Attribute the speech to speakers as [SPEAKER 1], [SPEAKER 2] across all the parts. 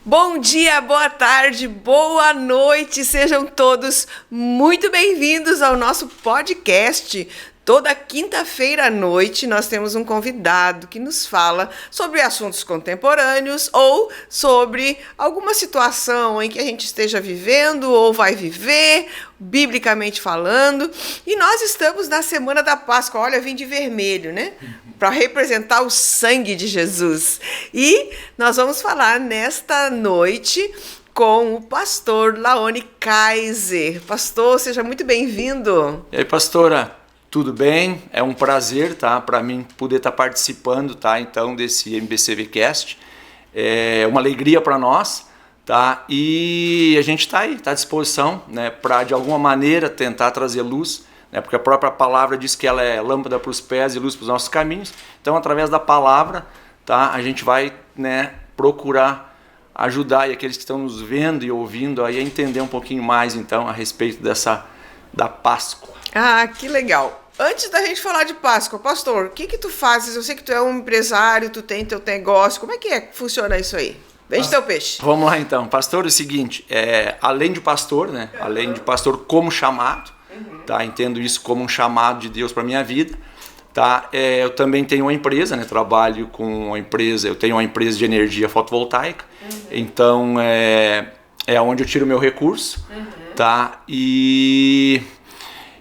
[SPEAKER 1] Bom dia, boa tarde, boa noite, sejam todos muito bem-vindos ao nosso podcast. Toda quinta-feira à noite nós temos um convidado que nos fala sobre assuntos contemporâneos ou sobre alguma situação em que a gente esteja vivendo ou vai viver, biblicamente falando. E nós estamos na Semana da Páscoa, olha, vim de vermelho, né? Para representar o sangue de Jesus. E nós vamos falar nesta noite com o pastor Laone Kaiser. Pastor, seja muito bem-vindo.
[SPEAKER 2] E aí, pastora? Tudo bem? É um prazer, tá, para mim poder estar participando, tá, então desse MBCVcast. É uma alegria para nós, tá? E a gente está aí, está à disposição, né, para de alguma maneira tentar trazer luz, né, porque a própria palavra diz que ela é lâmpada para os pés e luz para os nossos caminhos. Então, através da palavra, tá, a gente vai, né, procurar ajudar aí aqueles que estão nos vendo e ouvindo aí a entender um pouquinho mais, então, a respeito da Páscoa.
[SPEAKER 1] Ah, que legal. Antes da gente falar de Páscoa, pastor, o que tu fazes? Eu sei que tu é um empresário, tu tem teu negócio. Como é que funciona isso aí? Vende teu peixe.
[SPEAKER 2] Vamos lá então. Pastor, é o seguinte, além de pastor, né? Além de pastor como chamado, tá? Entendo isso como um chamado de Deus para minha vida, tá? Eu também tenho uma empresa, né? Trabalho com uma empresa, eu tenho uma empresa de energia fotovoltaica, então é onde eu tiro o meu recurso, tá?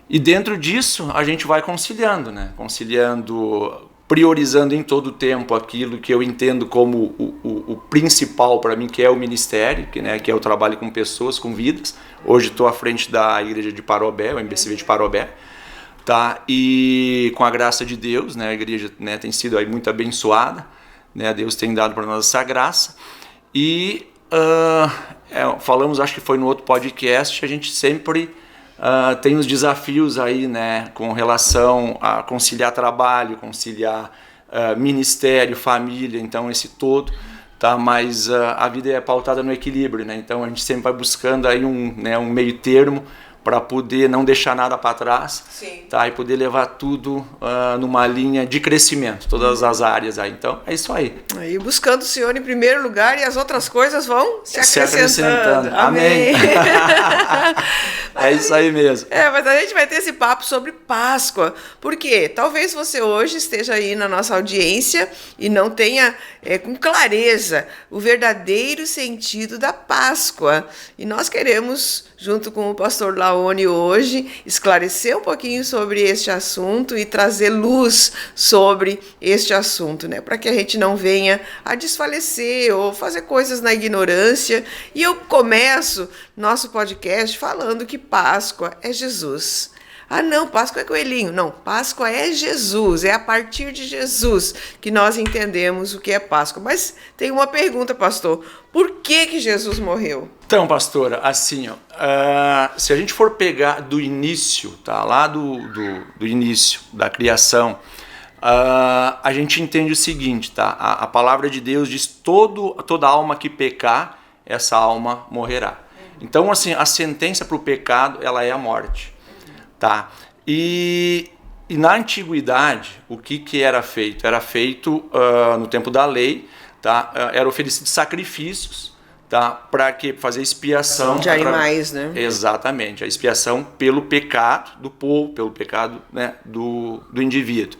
[SPEAKER 2] E dentro disso a gente vai conciliando, né? Conciliando, priorizando em todo o tempo aquilo que eu entendo como o principal para mim, que é o ministério, que é o trabalho com pessoas, com vidas. Hoje estou à frente da igreja de Parobé, o MBCV de Parobé, tá? E com a graça de Deus, né, a igreja, né, tem sido aí muito abençoada, né? Deus tem dado para nós essa graça. E falamos, acho que foi no outro podcast, a gente sempre tem os desafios aí, né, com relação a conciliar trabalho, conciliar ministério, família, então esse todo, tá? Mas a vida é pautada no equilíbrio, né? Então a gente sempre vai buscando aí um meio termo para poder não deixar nada para trás, tá? E poder levar tudo numa linha de crescimento, todas as áreas aí. Então é isso aí.
[SPEAKER 1] Aí buscando o Senhor em primeiro lugar e as outras coisas vão se acrescentando.
[SPEAKER 2] Amém. É isso aí mesmo.
[SPEAKER 1] Mas a gente vai ter esse papo sobre Páscoa, porque talvez você hoje esteja aí na nossa audiência e não tenha com clareza o verdadeiro sentido da Páscoa. E nós queremos, junto com o pastor Laone hoje, esclarecer um pouquinho sobre este assunto e trazer luz sobre este assunto, né? Para que a gente não venha a desfalecer ou fazer coisas na ignorância. E eu começo nosso podcast falando que Páscoa é Jesus. Ah, não, Páscoa é coelhinho. Não, Páscoa é Jesus. É a partir de Jesus que nós entendemos o que é Páscoa. Mas tem uma pergunta, pastor. Por que Jesus morreu?
[SPEAKER 2] Então, pastora, assim, se a gente for pegar do início, tá? Lá do início da criação, a gente entende o seguinte, tá? A palavra de Deus diz: toda alma que pecar, essa alma morrerá. Então, assim, a sentença para o pecado, ela é a morte. Tá? E na antiguidade, o que era feito? Era feito no tempo da lei, tá? Era oferecido sacrifícios, tá? Para fazer expiação
[SPEAKER 1] de animais, né?
[SPEAKER 2] Exatamente, a expiação pelo pecado do povo, pelo pecado, né, do indivíduo.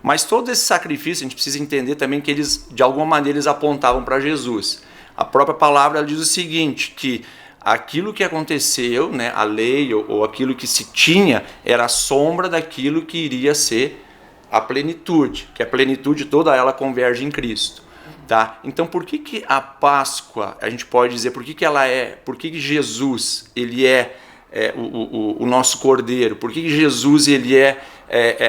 [SPEAKER 2] Mas todo esse sacrifício, a gente precisa entender também que eles, de alguma maneira, eles apontavam para Jesus. A própria palavra ela diz o seguinte, que aquilo que aconteceu, né, a lei ou aquilo que se tinha, era a sombra daquilo que iria ser a plenitude, que a plenitude toda ela converge em Cristo. Tá? Então, por que a Páscoa, a gente pode dizer, por que Jesus ele é o nosso Cordeiro, por que Jesus ele é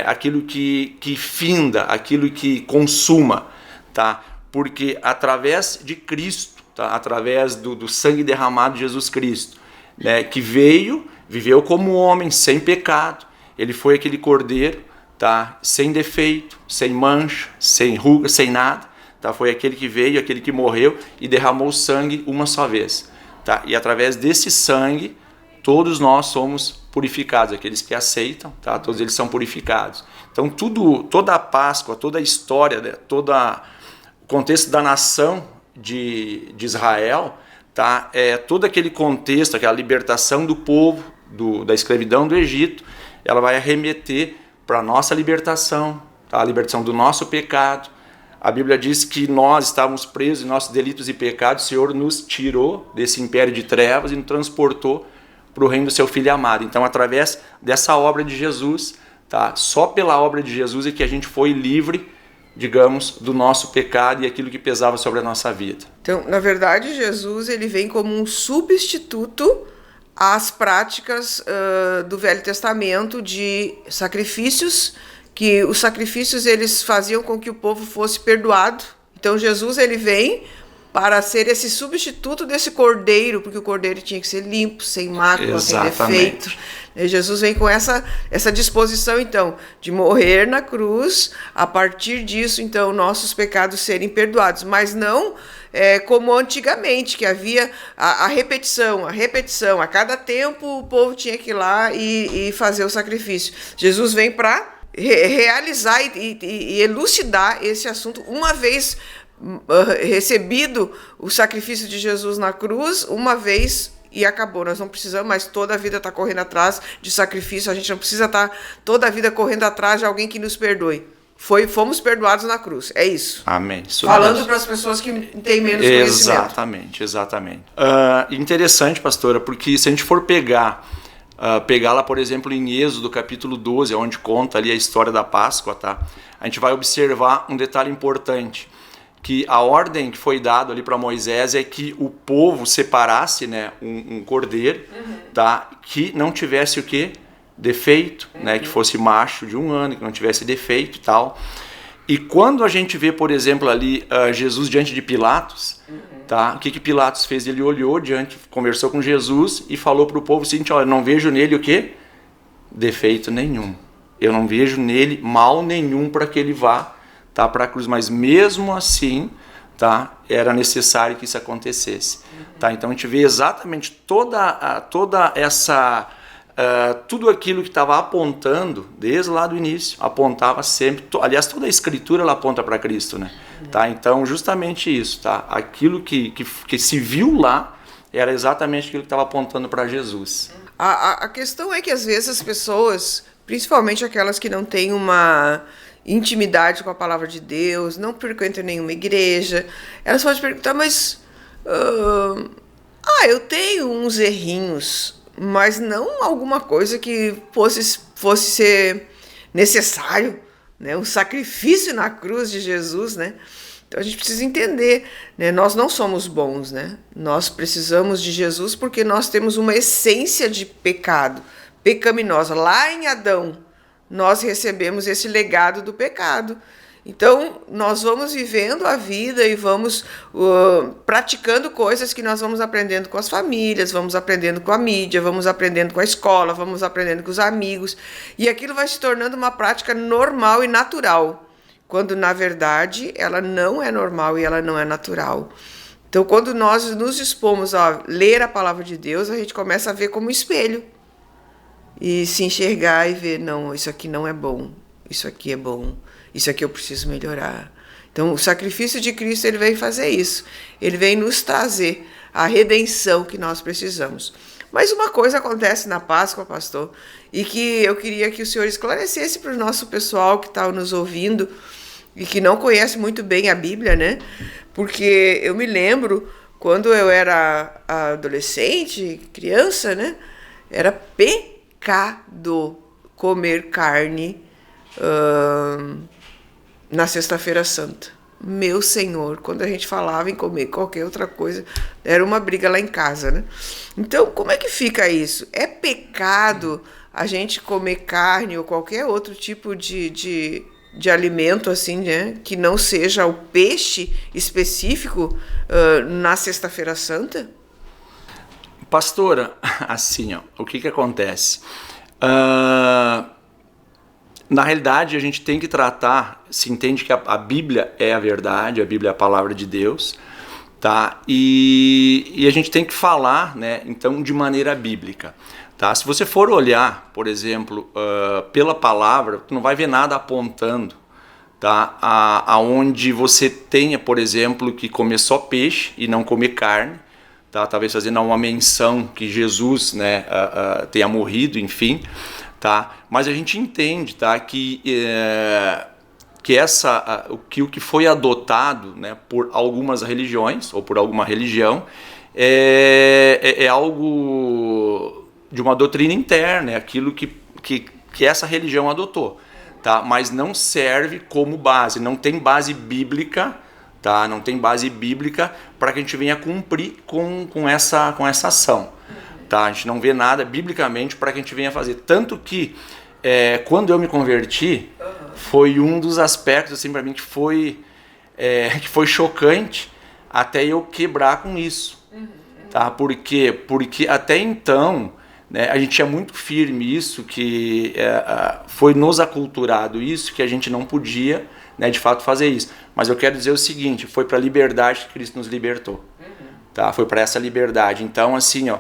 [SPEAKER 2] aquilo que finda, aquilo que consuma, tá? Porque através de Cristo, tá? Através do sangue derramado de Jesus Cristo, né? Que viveu como homem, sem pecado, ele foi aquele Cordeiro, tá? Sem defeito, sem mancha, sem ruga, sem nada, tá? Foi aquele que veio, aquele que morreu e derramou sangue uma só vez, tá? E através desse sangue, todos nós somos purificados, aqueles que aceitam, tá? Todos eles são purificados. Então toda a Páscoa, toda a história, né? Todo o contexto da nação de Israel, tá? Todo aquele contexto, aquela libertação do povo da escravidão do Egito, ela vai arremeter para a nossa libertação, tá? A libertação do nosso pecado. A Bíblia diz que nós estávamos presos em nossos delitos e pecados, o Senhor nos tirou desse império de trevas e nos transportou para o reino do seu Filho amado. Então, através dessa obra de Jesus, tá? Só pela obra de Jesus é que a gente foi livre, digamos, do nosso pecado e aquilo que pesava sobre a nossa vida.
[SPEAKER 1] Então, na verdade, Jesus ele vem como um substituto às práticas do Velho Testamento de sacrifícios, que os sacrifícios eles faziam com que o povo fosse perdoado. Então, Jesus ele vem para ser esse substituto desse cordeiro, porque o cordeiro tinha que ser limpo, sem mácula, sem defeito. E Jesus vem com essa disposição, então, de morrer na cruz, a partir disso, então, nossos pecados serem perdoados, mas não como antigamente, que havia a repetição, a cada tempo o povo tinha que ir lá e fazer o sacrifício. Jesus vem para realizar e elucidar esse assunto uma vez recebido o sacrifício de Jesus na cruz, uma vez e acabou. Nós não precisamos mais toda a vida estar correndo atrás de sacrifício, a gente não precisa estar toda a vida correndo atrás de alguém que nos perdoe. Fomos perdoados na cruz, é isso.
[SPEAKER 2] Amém.
[SPEAKER 1] Falando para as pessoas que têm menos conhecimento.
[SPEAKER 2] Exatamente. Interessante, pastora, porque se a gente for pegar lá, por exemplo, em Êxodo, capítulo 12, onde conta ali a história da Páscoa, tá? A gente vai observar um detalhe importante, que a ordem que foi dada ali para Moisés é que o povo separasse, né, um cordeiro, tá? Que não tivesse o quê? Defeito, né? Que fosse macho de 1 ano, que não tivesse defeito e tal. E quando a gente vê, por exemplo, ali Jesus diante de Pilatos, tá? O que Pilatos fez? Ele olhou conversou com Jesus e falou para o povo o seguinte: olha, não vejo nele o quê? Defeito nenhum. Eu não vejo nele mal nenhum para que ele vá, tá, para a cruz. Mas mesmo assim, tá, era necessário que isso acontecesse. Tá? Então a gente vê exatamente toda essa... tudo aquilo que estava apontando, desde lá do início, apontava sempre, aliás, toda a escritura ela aponta para Cristo, né? Tá? Então, justamente isso, tá? Aquilo que se viu lá, era exatamente aquilo que estava apontando para Jesus.
[SPEAKER 1] A questão é que, às vezes, as pessoas, principalmente aquelas que não têm uma intimidade com a palavra de Deus, não frequentam nenhuma igreja, elas podem perguntar, mas... eu tenho uns errinhos, mas não alguma coisa que fosse ser necessário, né? Um sacrifício na cruz de Jesus, né? Então a gente precisa entender, né? Nós não somos bons, né? Nós precisamos de Jesus porque nós temos uma essência de pecado, pecaminosa. Lá em Adão, nós recebemos esse legado do pecado. Então, nós vamos vivendo a vida e vamos praticando coisas que nós vamos aprendendo com as famílias, vamos aprendendo com a mídia, vamos aprendendo com a escola, vamos aprendendo com os amigos. E aquilo vai se tornando uma prática normal e natural, quando, na verdade, ela não é normal e ela não é natural. Então, quando nós nos dispomos a ler a palavra de Deus, a gente começa a ver como espelho. E se enxergar e ver, não, isso aqui não é bom, isso aqui é bom. Isso aqui eu preciso melhorar. Então, o sacrifício de Cristo, ele vem fazer isso. Ele vem nos trazer a redenção que nós precisamos. Mas uma coisa acontece na Páscoa, pastor, e que eu queria que o senhor esclarecesse para o nosso pessoal que está nos ouvindo e que não conhece muito bem a Bíblia, né? Porque eu me lembro, quando eu era adolescente, criança, né? Era pecado comer carne na Sexta-feira Santa. Meu Senhor, quando a gente falava em comer qualquer outra coisa, era uma briga lá em casa, né? Então, como é que fica isso? É pecado a gente comer carne ou qualquer outro tipo de alimento, assim, né? Que não seja o peixe específico na Sexta-feira Santa?
[SPEAKER 2] Pastora, assim, ó, o que acontece? Na realidade, a gente tem que tratar, se entende que a Bíblia é a verdade, a Bíblia é a palavra de Deus, tá? E a gente tem que falar, né, então, de maneira bíblica, tá? Se você for olhar, por exemplo, pela palavra, tu não vai ver nada apontando, tá? Aonde você tenha, por exemplo, que comer só peixe e não comer carne, tá? Talvez fazendo uma menção que Jesus, né, tenha morrido, enfim, tá? Mas a gente entende, tá, que o que foi adotado, né, por algumas religiões ou por alguma religião é algo de uma doutrina interna, é aquilo que essa religião adotou, tá? Mas não serve como base, não tem base bíblica, tá? Não tem base bíblica para que a gente venha cumprir com essa ação, tá? A gente não vê nada biblicamente para que a gente venha fazer. Tanto que quando eu me converti, foi um dos aspectos assim, para mim que foi chocante até eu quebrar com isso. Tá? Por quê? Porque até então, né, a gente tinha muito firme isso, que foi nos aculturado isso, que a gente não podia, né, de fato fazer isso. Mas eu quero dizer o seguinte, foi para a liberdade que Cristo nos libertou. Tá? Foi para essa liberdade. Então, assim, ó,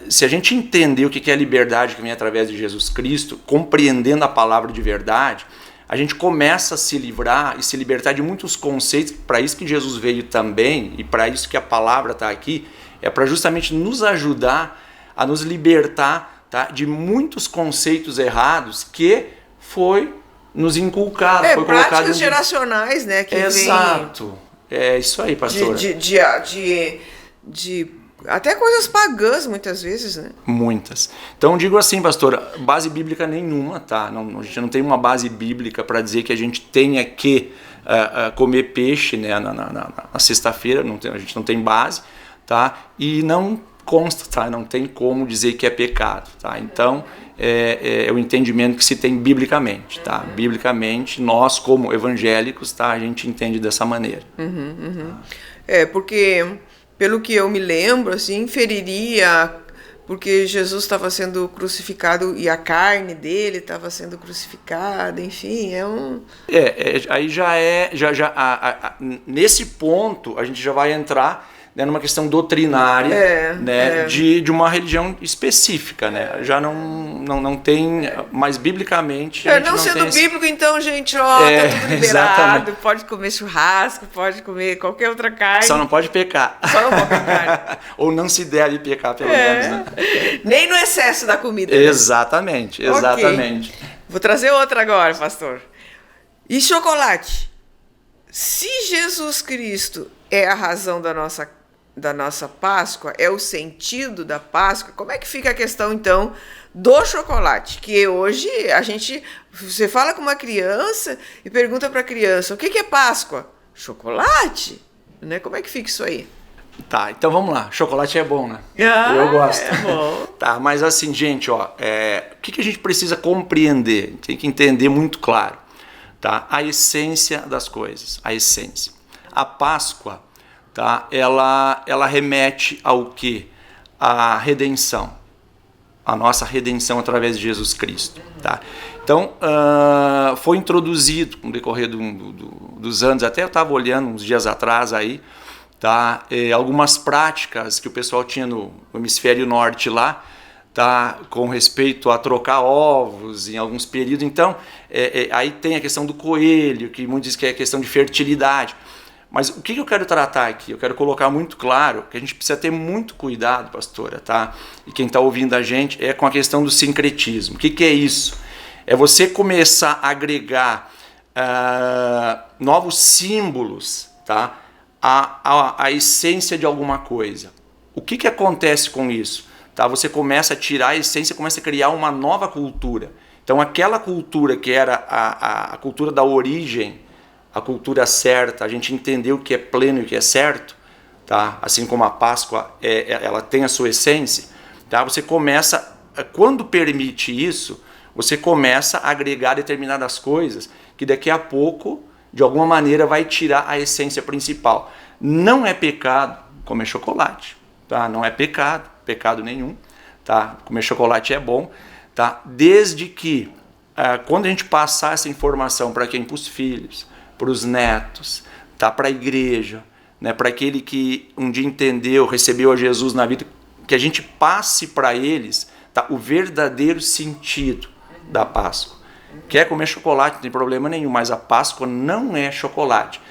[SPEAKER 2] se a gente entender o que é a liberdade que vem através de Jesus Cristo, compreendendo a palavra de verdade, a gente começa a se livrar e se libertar de muitos conceitos. Para isso que Jesus veio também, e para isso que a palavra está aqui, é para justamente nos ajudar a nos libertar, tá, de muitos conceitos errados que foi nos inculcado, foi colocado...
[SPEAKER 1] Práticas geracionais, né? Que
[SPEAKER 2] exato. É isso aí, pastora.
[SPEAKER 1] De até coisas pagãs, muitas vezes, né?
[SPEAKER 2] Muitas. Então, digo assim, pastora, base bíblica nenhuma, tá? A gente não tem uma base bíblica para dizer que a gente tenha que comer peixe, né, na sexta-feira, a gente não tem base, tá? E não consta, tá? Não tem como dizer que é pecado, tá? Então, é o entendimento que se tem biblicamente, tá? Biblicamente, nós como evangélicos, tá? A gente entende dessa maneira.
[SPEAKER 1] Porque... Pelo que eu me lembro, assim, inferiria, porque Jesus estava sendo crucificado e a carne dele estava sendo crucificada, enfim,
[SPEAKER 2] aí nesse ponto a gente já vai entrar, né, numa questão doutrinária, de uma religião específica, né? Já não tem, mas biblicamente a gente
[SPEAKER 1] não sendo bíblico, então, gente, tá tudo liberado, exatamente. Pode comer churrasco, pode comer qualquer outra carne.
[SPEAKER 2] Só não pode pecar.
[SPEAKER 1] Só não pode pecar.
[SPEAKER 2] Ou não se deve pecar, pelo menos, né?
[SPEAKER 1] Nem no excesso da comida.
[SPEAKER 2] Exatamente, né? Exatamente.
[SPEAKER 1] Okay. Vou trazer outra agora, pastor. E chocolate? Se Jesus Cristo é a razão da nossa Páscoa, é o sentido da Páscoa, como é que fica a questão, então, do chocolate? Que hoje você fala com uma criança e pergunta para a criança, o que é Páscoa? Chocolate? Né? Como é que fica isso aí?
[SPEAKER 2] Tá, então vamos lá. Chocolate é bom, né? Eu gosto.
[SPEAKER 1] É bom.
[SPEAKER 2] Tá, mas assim, gente, ó, o que a gente precisa compreender? Tem que entender muito claro, tá? A essência das coisas, a essência. A Páscoa, tá? Ela remete ao quê? A redenção. A nossa redenção através de Jesus Cristo, tá? Então, foi introduzido no decorrer dos anos, até eu estava olhando uns dias atrás aí, tá? Algumas práticas que o pessoal tinha no hemisfério norte lá, tá? Com respeito a trocar ovos em alguns períodos. Então, aí tem a questão do coelho, que muitos dizem que é a questão de fertilidade. Mas o que eu quero tratar aqui? Eu quero colocar muito claro que a gente precisa ter muito cuidado, pastora, tá? E quem está ouvindo a gente com a questão do sincretismo. O que é isso? É você começar a agregar novos símbolos, tá? A essência de alguma coisa. O que acontece com isso? Tá? Você começa a tirar a essência, começa a criar uma nova cultura. Então aquela cultura que era a cultura da origem, a cultura certa, a gente entendeu o que é pleno e o que é certo, tá? Assim como a Páscoa ela tem a sua essência, tá? Você começa, quando permite isso, você começa a agregar determinadas coisas que daqui a pouco, de alguma maneira, vai tirar a essência principal. Não é pecado comer chocolate, tá? Não é pecado nenhum, tá? Comer chocolate é bom, tá? Desde que, quando a gente passar essa informação para quem? Para os filhos, para os netos, tá? Para a igreja, né? Para aquele que um dia entendeu, recebeu a Jesus na vida, que a gente passe para eles, tá? O verdadeiro sentido da Páscoa. Quer comer chocolate, não tem problema nenhum, mas a Páscoa não é chocolate.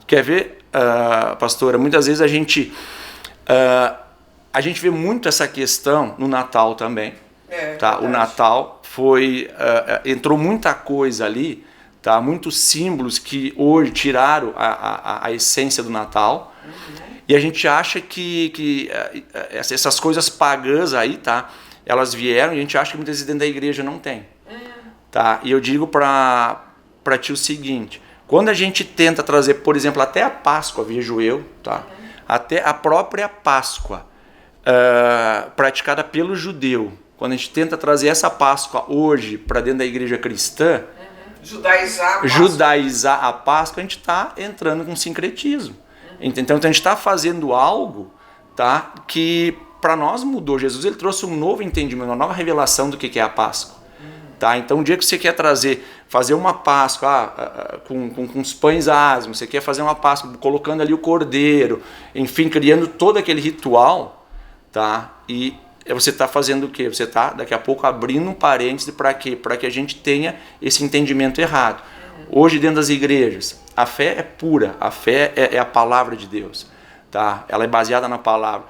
[SPEAKER 2] Quer ver, pastora? Muitas vezes a gente vê muito essa questão no Natal também. Tá? O Natal entrou muita coisa ali, tá? Muitos símbolos que hoje tiraram a essência do Natal. E a gente acha que essas coisas pagãs aí, tá? Elas vieram e a gente acha que muitas vezes dentro da igreja não tem. Tá? E eu digo para ti o seguinte: quando a gente tenta trazer, por exemplo, até a Páscoa, vejo eu, tá? Até a própria Páscoa praticada pelo judeu, quando a gente tenta trazer essa Páscoa hoje para dentro da igreja cristã, judaizar a Páscoa, a gente está entrando com sincretismo. Então a gente está fazendo algo, tá, que para nós mudou. Jesus, ele trouxe um novo entendimento, uma nova revelação do que é a Páscoa. Tá? Então, o dia que você quer fazer uma Páscoa com os pães asmos, você quer fazer uma Páscoa colocando ali o cordeiro, enfim, criando todo aquele ritual, tá? E você está fazendo o quê? Você está, daqui a pouco, abrindo um parêntese para quê? Para que a gente tenha esse entendimento errado. Hoje, dentro das igrejas, a fé é pura, a fé é a palavra de Deus. Tá? Ela é baseada na palavra.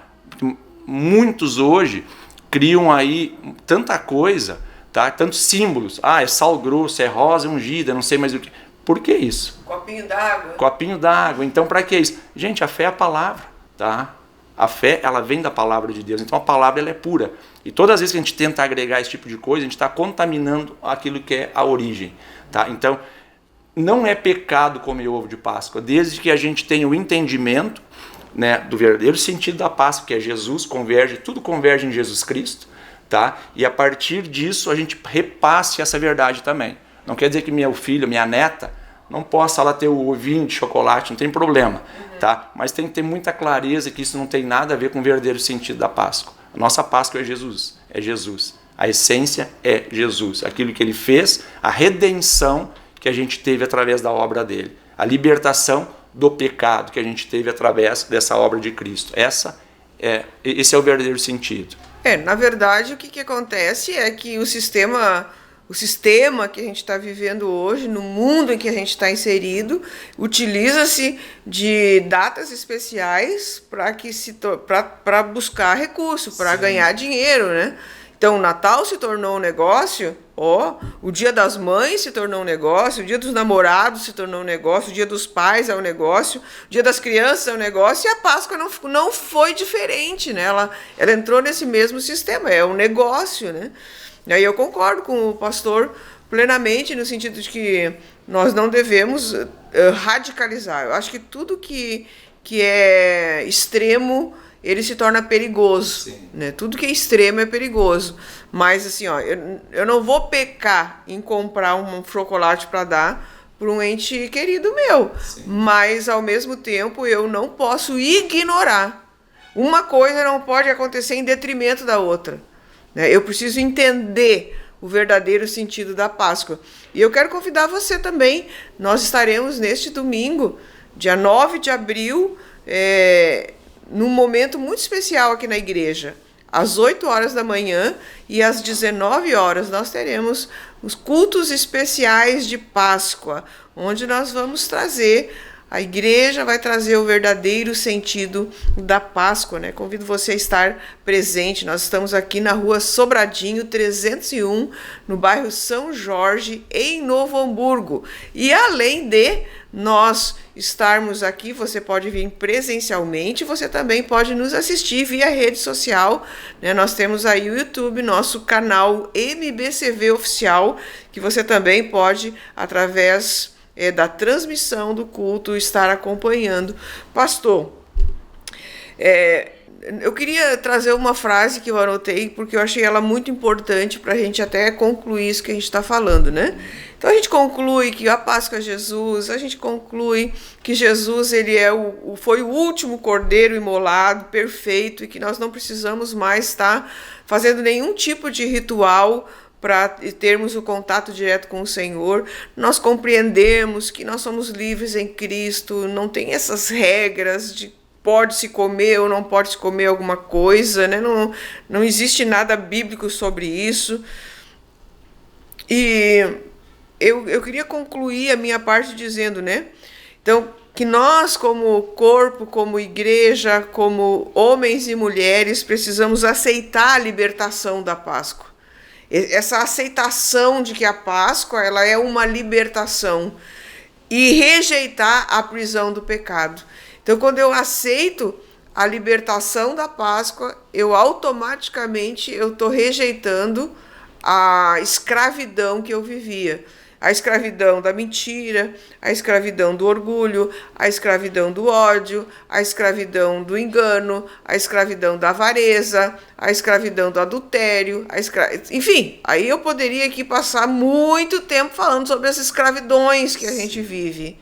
[SPEAKER 2] Muitos hoje criam aí tanta coisa, tá? Tantos símbolos. É sal grosso, é rosa ungida, não sei mais o que. Por que isso?
[SPEAKER 1] Copinho d'água.
[SPEAKER 2] Copinho d'água. Então, para que isso? Gente, a fé é a palavra, tá? A fé, ela vem da palavra de Deus. Então, a palavra, ela é pura. E todas as vezes que a gente tenta agregar esse tipo de coisa, a gente está contaminando aquilo que é a origem, tá? Então, não é pecado comer ovo de Páscoa, desde que a gente tenha o entendimento, né, do verdadeiro sentido da Páscoa, que é Jesus, tudo converge em Jesus Cristo, tá? E a partir disso a gente repasse essa verdade também. Não quer dizer que meu filho, minha neta, não possa lá ter o ovinho de chocolate, não tem problema, tá? Mas tem que ter muita clareza que isso não tem nada a ver com o verdadeiro sentido da Páscoa. A nossa Páscoa é Jesus, é Jesus. A essência é Jesus, aquilo que ele fez, a redenção que a gente teve através da obra dele, a libertação do pecado que a gente teve através dessa obra de Cristo. Esse é o verdadeiro sentido.
[SPEAKER 1] Na verdade, o que acontece é que o sistema que a gente está vivendo hoje, no mundo em que a gente está inserido, utiliza-se de datas especiais para buscar recurso, para ganhar dinheiro, né? Então, o Natal se tornou um negócio, o Dia das Mães se tornou um negócio, o Dia dos Namorados se tornou um negócio, o Dia dos Pais é um negócio, o Dia das Crianças é um negócio, e a Páscoa não foi diferente, né? Ela entrou nesse mesmo sistema, é um negócio, né? E aí eu concordo com o pastor plenamente, no sentido de que nós não devemos radicalizar. Eu acho que tudo que é extremo, ele se torna perigoso, né? Tudo que é extremo é perigoso. Mas assim, eu não vou pecar em comprar um chocolate para dar para um ente querido meu. Sim. Mas, ao mesmo tempo, eu não posso ignorar. Uma coisa não pode acontecer em detrimento da outra, né? Eu preciso entender o verdadeiro sentido da Páscoa. E eu quero convidar você também. Nós estaremos neste domingo, dia 9 de abril, num momento muito especial aqui na igreja. Às 8 horas da manhã e às 19 horas nós teremos os cultos especiais de Páscoa, onde nós vamos trazer, a igreja vai trazer o verdadeiro sentido da Páscoa, né? Convido você a estar presente. Nós estamos aqui na rua Sobradinho 301, no bairro São Jorge, em Novo Hamburgo. E além de nós estarmos aqui, você pode vir presencialmente, você também pode nos assistir via rede social, né? Nós temos aí o YouTube, nosso canal MBCV Oficial, que você também pode, através da transmissão do culto, estar acompanhando. Pastor, eu queria trazer uma frase que eu anotei, porque eu achei ela muito importante para a gente até concluir isso que a gente está falando, né? Então a gente conclui que a Páscoa é Jesus, a gente conclui que Jesus ele foi o último cordeiro imolado, perfeito, e que nós não precisamos mais estar fazendo nenhum tipo de ritual para termos o contato direto com o Senhor. Nós compreendemos que nós somos livres em Cristo, não tem essas regras de pode-se comer ou não pode-se comer alguma coisa, né? Não existe nada bíblico sobre isso. E eu queria concluir a minha parte dizendo, né? Então, que nós, como corpo, como igreja, como homens e mulheres, precisamos aceitar a libertação da Páscoa. Essa aceitação de que a Páscoa ela é uma libertação e rejeitar a prisão do pecado. Então, quando eu aceito a libertação da Páscoa, eu automaticamente estou rejeitando a escravidão que eu vivia. A escravidão da mentira, a escravidão do orgulho, a escravidão do ódio, a escravidão do engano, a escravidão da avareza, a escravidão do adultério, enfim, aí eu poderia aqui passar muito tempo falando sobre as escravidões que a gente vive.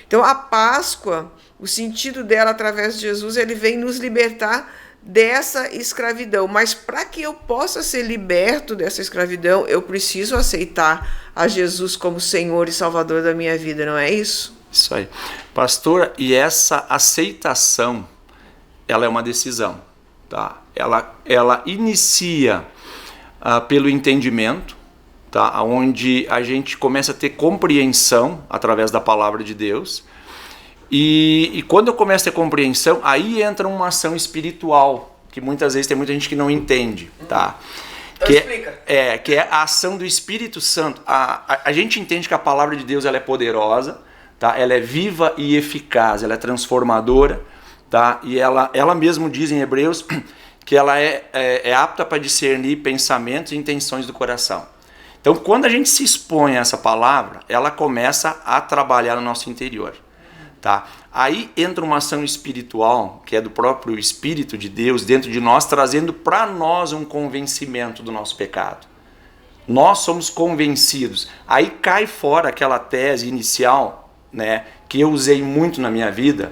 [SPEAKER 1] Então a Páscoa, o sentido dela através de Jesus, ele vem nos libertar dessa escravidão. Mas para que eu possa ser liberto dessa escravidão, eu preciso aceitar a Jesus como Senhor e Salvador da minha vida, não é isso?
[SPEAKER 2] Isso aí. Pastora, e essa aceitação, ela é uma decisão, tá? Ela inicia pelo entendimento, tá? Onde a gente começa a ter compreensão através da palavra de Deus. E quando eu começo a ter compreensão, aí entra uma ação espiritual, que muitas vezes tem muita gente que não entende, tá?
[SPEAKER 1] Então explica.
[SPEAKER 2] Que é a ação do Espírito Santo. A gente entende que a palavra de Deus ela é poderosa, tá? Ela é viva e eficaz, ela é transformadora, tá? E ela mesmo diz em Hebreus que ela é apta para discernir pensamentos e intenções do coração. Então, quando a gente se expõe a essa palavra, ela começa a trabalhar no nosso interior. Tá? Aí entra uma ação espiritual, que é do próprio Espírito de Deus dentro de nós, trazendo para nós um convencimento do nosso pecado. Nós somos convencidos. Aí cai fora aquela tese inicial, né, que eu usei muito na minha vida,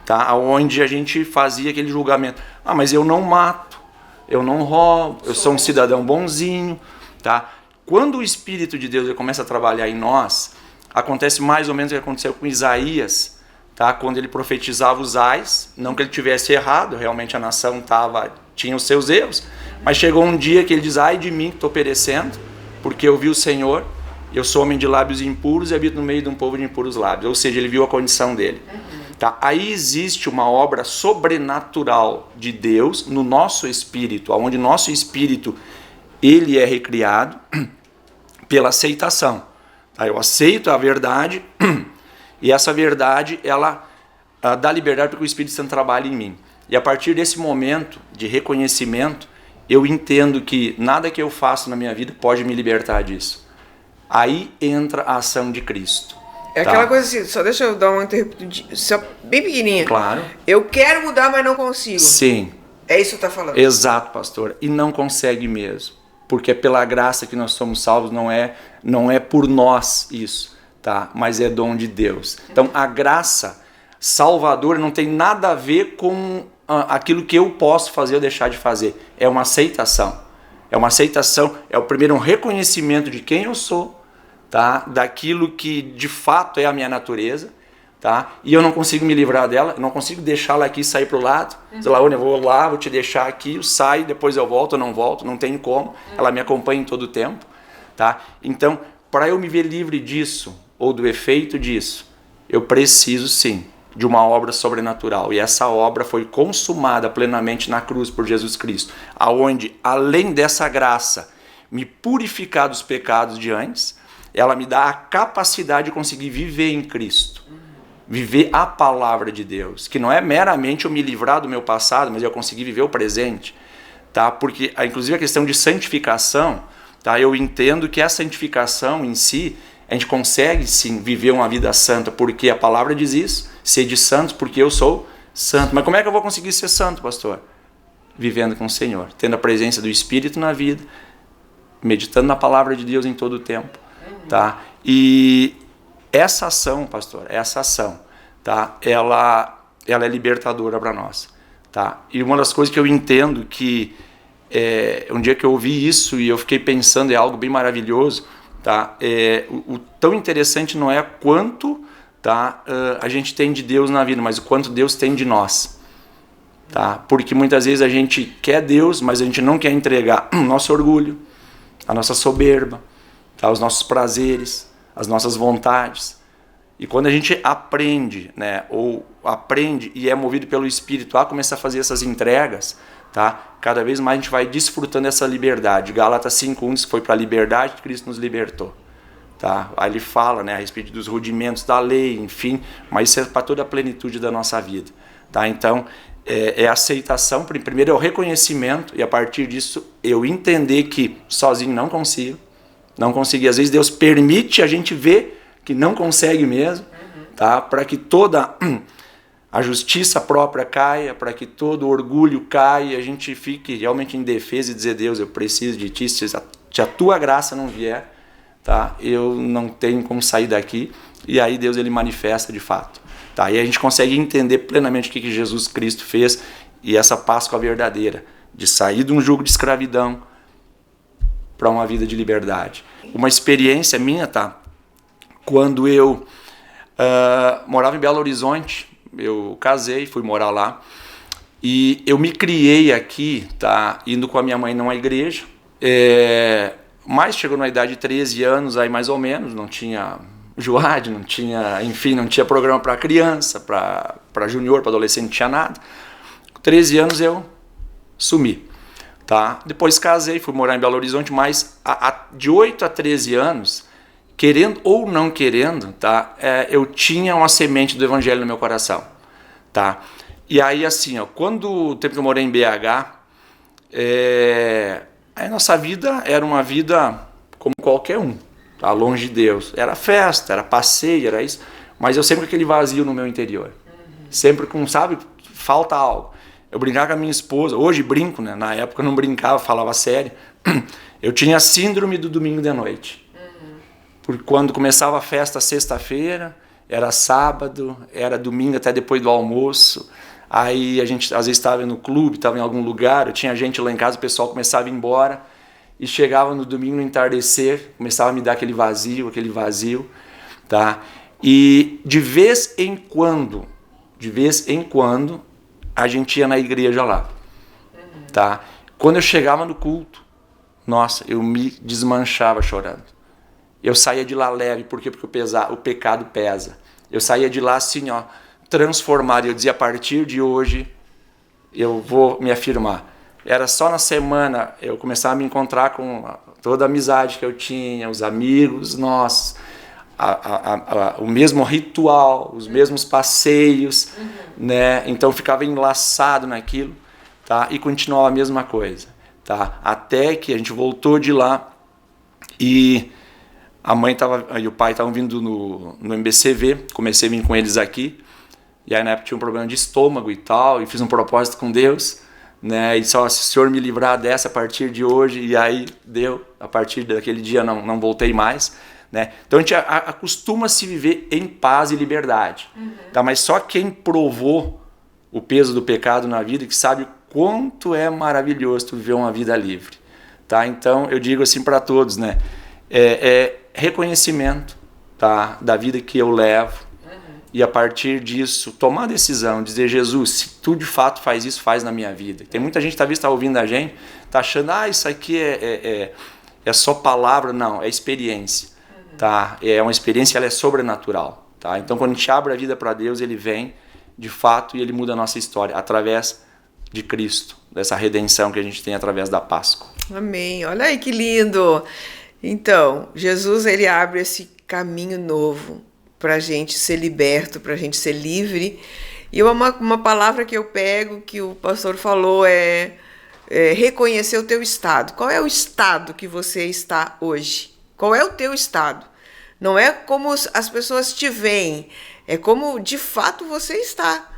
[SPEAKER 2] tá? Onde a gente fazia aquele julgamento. Ah, mas eu não mato, eu não roubo, eu sou um cidadão bonzinho. Tá? Quando o Espírito de Deus ele começa a trabalhar em nós, acontece mais ou menos o que aconteceu com Isaías, tá? Quando ele profetizava os ais, não que ele tivesse errado, realmente a nação tinha os seus erros, mas chegou um dia que ele diz, ai de mim que estou perecendo, porque eu vi o Senhor, eu sou homem de lábios impuros e habito no meio de um povo de impuros lábios, ou seja, ele viu a condição dele. Tá? Aí existe uma obra sobrenatural de Deus no nosso espírito, onde nosso espírito ele é recriado pela aceitação. Tá? Eu aceito a verdade e essa verdade, ela dá liberdade para que o Espírito Santo trabalhe em mim. E a partir desse momento de reconhecimento, eu entendo que nada que eu faço na minha vida pode me libertar disso. Aí entra a ação de Cristo.
[SPEAKER 1] É aquela coisa assim, só deixa eu dar uma interrupção bem pequenininha.
[SPEAKER 2] Claro.
[SPEAKER 1] Eu quero mudar, mas não consigo.
[SPEAKER 2] Sim.
[SPEAKER 1] É isso que você está falando.
[SPEAKER 2] Exato, pastor. E não consegue mesmo. Porque é pela graça que nós somos salvos, não é por nós isso. Tá? Mas é dom de Deus. Então a graça salvadora não tem nada a ver com aquilo que eu posso fazer ou deixar de fazer. É uma aceitação. É uma aceitação, é o primeiro um reconhecimento de quem eu sou, tá? Daquilo que de fato é a minha natureza, tá? E eu não consigo me livrar dela, eu não consigo deixá-la aqui e sair para o lado. Sei lá, eu vou lá, vou te deixar aqui, eu saio, depois eu volto, não tem como. Ela me acompanha em todo o tempo. Tá? Então, para eu me ver livre disso, ou do efeito disso, eu preciso sim de uma obra sobrenatural. E essa obra foi consumada plenamente na cruz por Jesus Cristo, aonde, além dessa graça, me purificar dos pecados de antes, ela me dá a capacidade de conseguir viver em Cristo. Viver a palavra de Deus, que não é meramente eu me livrar do meu passado, mas eu conseguir viver o presente. Tá? Porque, inclusive, a questão de santificação, tá? Eu entendo que a santificação em si, a gente consegue sim viver uma vida santa, porque a palavra diz isso, ser de santos, porque eu sou santo. Mas como é que eu vou conseguir ser santo, pastor? Vivendo com o Senhor, tendo a presença do Espírito na vida, meditando na palavra de Deus em todo o tempo. Tá? E essa ação, pastor, tá? Ela é libertadora para nós. Tá? E uma das coisas que eu entendo que, um dia que eu ouvi isso e eu fiquei pensando, é algo bem maravilhoso. Tá? O tão interessante não é quanto, tá, a gente tem de Deus na vida, mas o quanto Deus tem de nós. Tá? Porque muitas vezes a gente quer Deus, mas a gente não quer entregar o nosso orgulho, a nossa soberba, tá? Os nossos prazeres, as nossas vontades. E quando a gente aprende, né, ou aprende e é movido pelo Espírito a começar a fazer essas entregas, tá? Cada vez mais a gente vai desfrutando essa liberdade. Gálatas 5:1 diz que foi para a liberdade que Cristo nos libertou. Tá? Aí ele fala, né, a respeito dos rudimentos da lei, enfim, mas isso é para toda a plenitude da nossa vida. Tá? Então, é a aceitação, primeiro é o reconhecimento, e a partir disso eu entender que sozinho não consigo. Às vezes Deus permite a gente ver que não consegue mesmo, tá? Para que toda a justiça própria caia, para que todo o orgulho caia, e a gente fique realmente em defesa e dizer: Deus, eu preciso de ti, se a tua graça não vier, tá? Eu não tenho como sair daqui. E aí Deus ele manifesta de fato. Tá? E a gente consegue entender plenamente o que Jesus Cristo fez, e essa Páscoa verdadeira, de sair de um jugo de escravidão para uma vida de liberdade. Uma experiência minha, tá? Quando eu morava em Belo Horizonte, eu casei, fui morar lá, e eu me criei aqui, tá? Indo com a minha mãe numa igreja, mas chegou na idade de 13 anos, aí mais ou menos, não tinha Joad, não tinha programa para criança, para junior, para adolescente, não tinha nada. Com 13 anos eu sumi. Tá? Depois casei, fui morar em Belo Horizonte, mas de 8 a 13 anos, querendo ou não querendo, tá? Eu tinha uma semente do evangelho no meu coração. Tá? E aí, assim, ó, quando o tempo que eu morei em BH, a nossa vida era uma vida como qualquer um, tá? Longe de Deus. Era festa, era passeio, era isso, mas eu sempre com aquele vazio no meu interior. Sempre com, sabe, falta algo. Eu brincava com a minha esposa, hoje brinco, né? Na época eu não brincava, falava sério. Eu tinha síndrome do domingo de noite. Porque quando começava a festa sexta-feira, era sábado, era domingo até depois do almoço. Aí a gente às vezes estava no clube, estava em algum lugar, eu tinha gente lá em casa, o pessoal começava a ir embora. E chegava no domingo no entardecer, começava a me dar aquele vazio, tá? E de vez em quando, a gente ia na igreja lá, tá? Quando eu chegava no culto, nossa, eu me desmanchava chorando. Eu saía de lá leve, porque o pecado pesa. Eu saía de lá assim, ó, transformado. Eu dizia: a partir de hoje eu vou me afirmar. Era só na semana eu começava a me encontrar com toda a amizade que eu tinha, os amigos nossos, o mesmo ritual, os mesmos passeios, né? Então eu ficava enlaçado naquilo, tá? E continuava a mesma coisa, tá? Até que a gente voltou de lá e a mãe e o pai estavam vindo no MBCV, comecei a vir com eles aqui, e aí na época tinha um problema de estômago e tal, e fiz um propósito com Deus, né? E só se o Senhor me livrar dessa a partir de hoje, e aí deu, a partir daquele dia não voltei mais, né? Então a gente acostuma se viver em paz e liberdade, tá? Mas só quem provou o peso do pecado na vida que sabe o quanto é maravilhoso tu viver uma vida livre, tá? Então eu digo assim para todos, né? Reconhecimento, tá? Da vida que eu levo, e a partir disso tomar a decisão, dizer: Jesus, se tu de fato faz isso, faz na minha vida. Tem muita gente que talvez está ouvindo a gente, está achando: isso aqui é só palavra. Não, é experiência, tá? É uma experiência, ela é sobrenatural, tá? Então quando a gente abre a vida para Deus, ele vem de fato e ele muda a nossa história através de Cristo, dessa redenção que a gente tem através da Páscoa.
[SPEAKER 1] Amém. Olha aí que lindo. Então, Jesus ele abre esse caminho novo para a gente ser liberto, para a gente ser livre. E uma palavra que eu pego, que o pastor falou, é reconhecer o teu estado. Qual é o estado que você está hoje? Qual é o teu estado? Não é como as pessoas te veem, é como de fato você está.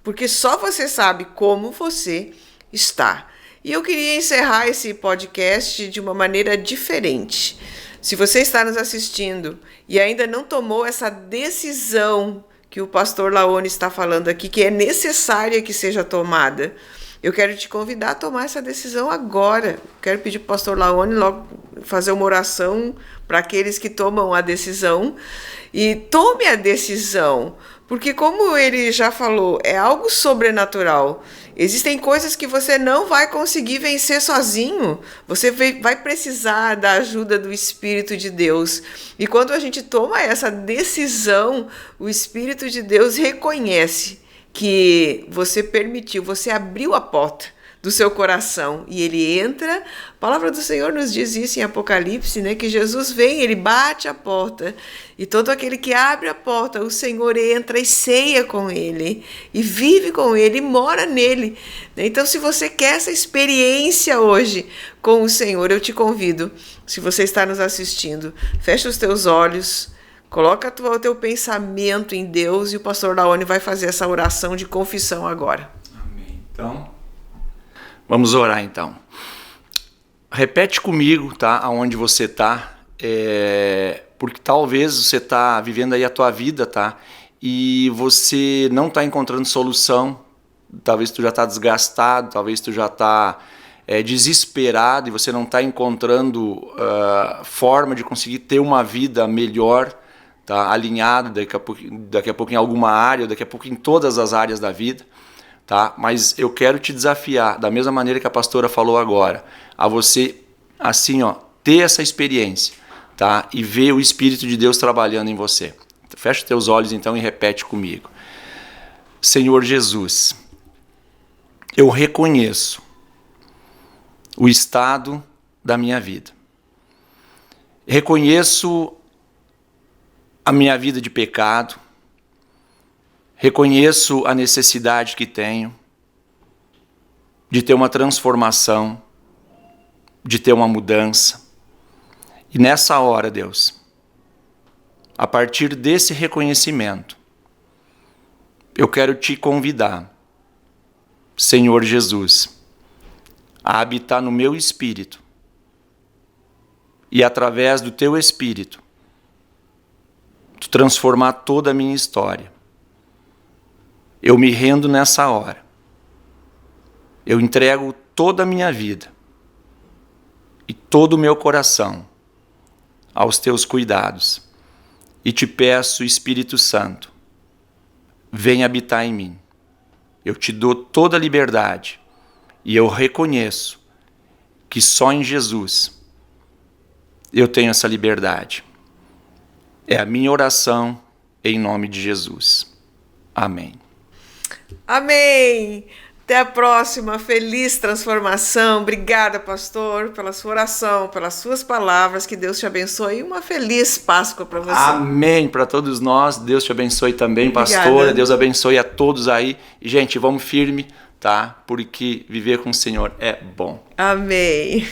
[SPEAKER 1] Porque só você sabe como você está. E eu queria encerrar esse podcast de uma maneira diferente. Se você está nos assistindo e ainda não tomou essa decisão que o pastor Laone está falando aqui, que é necessária que seja tomada, Eu quero te convidar a tomar essa decisão agora. Quero pedir para o pastor Laone logo fazer uma oração para aqueles que tomam a decisão. E tome a decisão, porque como ele já falou, é algo sobrenatural. Existem coisas que você não vai conseguir vencer sozinho. Você vai precisar da ajuda do Espírito de Deus. E quando a gente toma essa decisão, o Espírito de Deus reconhece que você permitiu, você abriu a porta do seu coração e ele entra. A palavra do Senhor nos diz isso em Apocalipse, né? Que Jesus vem, ele bate a porta e todo aquele que abre a porta, o Senhor entra e ceia com ele e vive com ele e mora nele. Então, se você quer essa experiência hoje com o Senhor, eu te convido, se você está nos assistindo, fecha os teus olhos, coloca o teu pensamento em Deus e o pastor Laone vai fazer essa oração de confissão agora.
[SPEAKER 2] Amém. Então, vamos orar então. Repete comigo, tá? Aonde você tá, porque talvez você tá vivendo aí a tua vida, tá? E você não tá encontrando solução. Talvez tu já tá desgastado, talvez tu já tá desesperado e você não tá encontrando forma de conseguir ter uma vida melhor, tá? Alinhado daqui a pouco em alguma área, daqui a pouco em todas as áreas da vida. Tá? Mas eu quero te desafiar, da mesma maneira que a pastora falou agora, a você, assim, ó, ter essa experiência, tá? E ver o Espírito de Deus trabalhando em você. Fecha os teus olhos então e repete comigo. Senhor Jesus, eu reconheço o estado da minha vida. Reconheço a minha vida de pecado. Reconheço a necessidade que tenho de ter uma transformação, de ter uma mudança. E nessa hora, Deus, a partir desse reconhecimento, eu quero te convidar, Senhor Jesus, a habitar no meu espírito e através do teu espírito, tu transformar toda a minha história. Eu me rendo nessa hora. Eu entrego toda a minha vida e todo o meu coração aos teus cuidados. E te peço, Espírito Santo, vem habitar em mim. Eu te dou toda a liberdade e eu reconheço que só em Jesus eu tenho essa liberdade. É a minha oração em nome de Jesus. Amém.
[SPEAKER 1] Amém! Até a próxima, feliz transformação. Obrigada, pastor, pela sua oração, pelas suas palavras. Que Deus te abençoe e uma feliz Páscoa para você.
[SPEAKER 2] Amém para todos nós. Deus te abençoe também,
[SPEAKER 1] Obrigada.
[SPEAKER 2] pastora. Deus abençoe a todos aí. E, gente, vamos firme, tá? Porque viver com o Senhor é bom.
[SPEAKER 1] Amém.